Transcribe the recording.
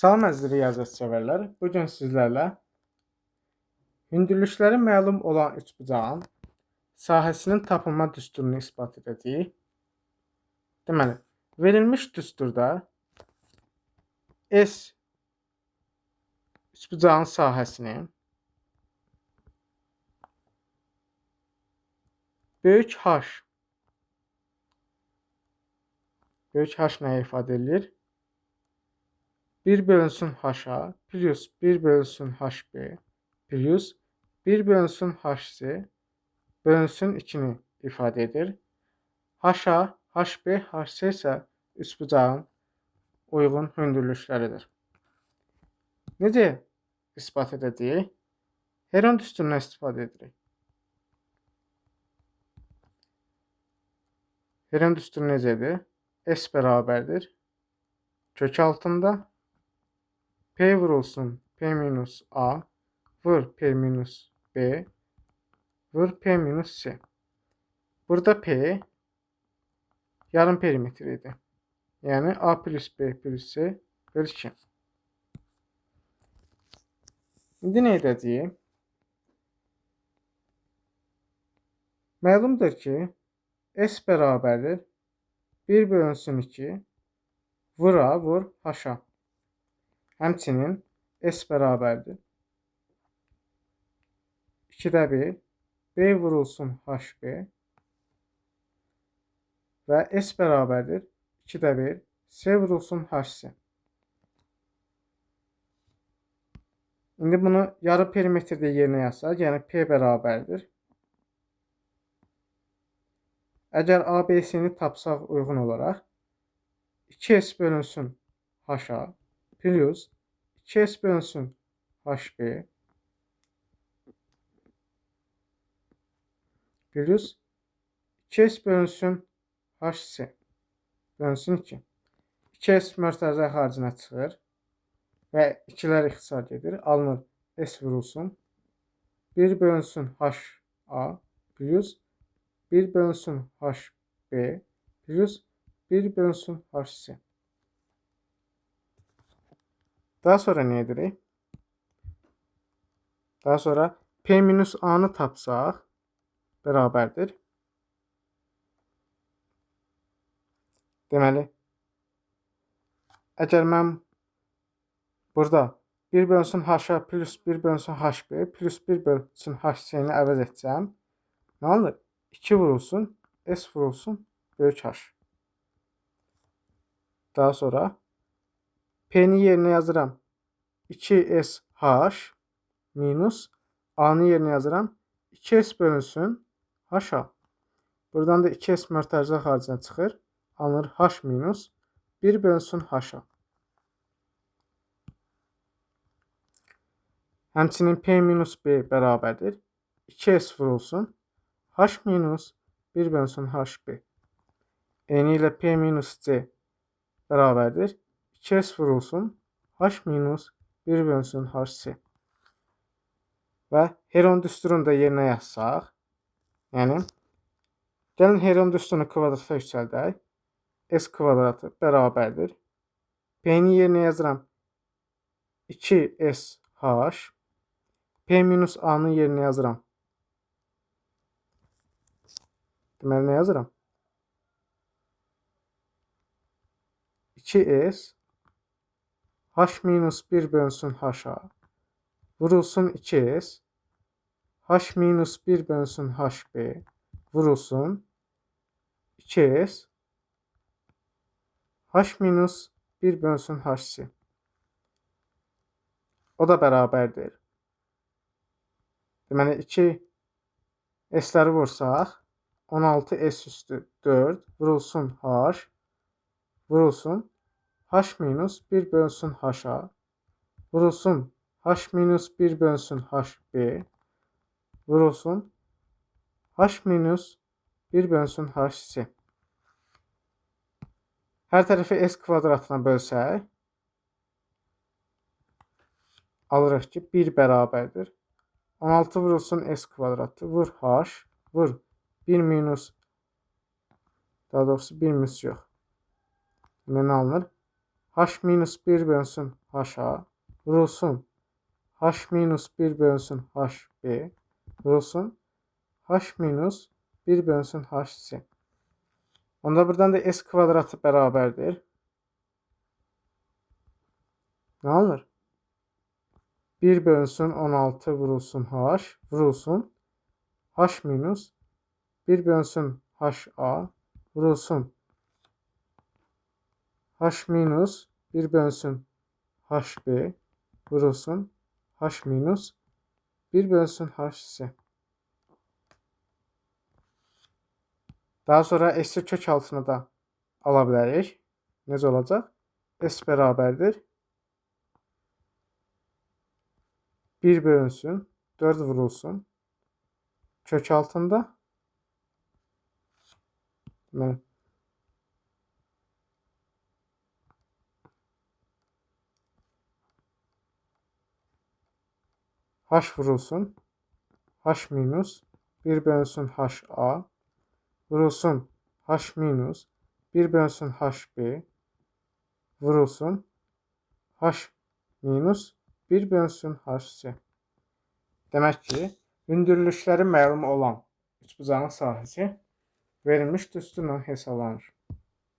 Salam əziz riyaziyyat sevərlər. Bu gün sizlərlə hündürlükləri məlum olan üçbucağın sahəsinin tapılma düsturunu isbat edəcəyik. Deməli, verilmiş düsturda S üçbucağın sahəsini böyük H nəyi ifadə edir? 1 bölünsün H-a plus 1 bölünsün HB plus 1 bölünsün HC bölünsün 2-ni ifadə edir. H-a, HB, HC isə üçbucağın uyğun hündürlükləridir. Necə isbat edəcəyik? Heron düsturundan istifadə edirik. Heron düsturu necədir? S bərabərdir. Kök altında P vurulsun P minus A vur P minus B vur P minus C. Burada P yarım perimetr idi. Yəni A plus B plus C bölü 2. İndi nə edəcəyik? Məlumdur ki, S bərabərdir 1 bölünsün 2 vur A vur H-a. Həmçinin S bərabərdir 2-də 1 B vurulsun HB və S bərabərdir 2-də 1 C vurulsun HC. İndi bunu yarı perimetrdə yerinə yazsaq, yəni P bərabərdir. Əgər ABC-ni tapsaq uyğun olaraq 2S bölünsün H-a plus 2S bölünsün HB plus 2S bölünsün HC bölünsün 2. 2S mörtəzə xaricinə çıxır və 2-lər ixtisar gedir. Alınır S vurulsun 1 bölünsün HA plus 1 bölünsün HB plus 1 bölünsün HC. Daha sonra nə edirik? Daha sonra P minus A-nı tapsaq bərabərdir. Deməli, əgər mən burada 1 bölünsün H-a plus 1 bölünsün HB plus 1 bölünsün HC-ni əvəz etsəm, nə alınır? 2 vurulsun, S vurulsun, böyük H. Daha sonra P-ni yerinə yazıram 2SH minus A-nı yerinə yazıram 2S bölünsün H-a. Buradan da 2S mörtəzə xaricinə çıxır. Alınır H minus 1 bölünsün H-a. Həmçinin P minus B bərabərdir 2S vurulsun H minus 1 bölünsün HB. Eyni ilə P minus C bərabərdir 2S vurulsun H minus 1 bölünsün HC. Və Heron düsturunu da yerinə yazsaq, yəni gəlin Heron düsturunu kvadrata yüksəldək. S kvadratı bərabərdir. P-ni yerinə yazıram 2SH. P minus A-nı yerinə yazıram. Deməli, nə yazıram? 2S H minus 1 bölünsün H-a vurulsun 2S H minus 1 bölünsün HB vurulsun 2S H minus 1 bölünsün HC. O da bərabərdir. Deməli, 2 S-ləri vursaq 16S üstü 4 vurulsun H vurulsun H minus 1 bölünsün H-a vurulsun H minus 1 bölünsün HB vurulsun H minus 1 bölünsün HC. Hər tərəfi S kvadratına bölsək, alırıq ki, 1 bərabərdir. 16 vurulsun S kvadratı, vur H, vur 1 minus, daha doğrusu 1 minus yox. Deməli, nə alınır? H minus 1 bölünsün H-A vurulsun H minus 1 bölünsün HB vurulsun H minus 1 bölünsün HC. Onda buradan da S kvadratı bərabərdir. Ne alınır? 1 bölünsün 16 vurulsun H vurulsun H minus 1 bölünsün HA vurulsun H minus 1 bölünsün HB vurulsun H minus 1 bölünsün HC. Daha sonra S'i kök altına da ala bilərik. Necə olacaq? S bərabərdir 1 bölünsün 4 vurulsun kök altında H vurulsun H minus 1 bölünsün HA vurulsun H minus 1 bölünsün HB vurulsun H minus 1 bölünsün HC. Demək ki, hündürlükləri məlum olan üçbucağın sahəsi verilmiş düsturla hesablanır.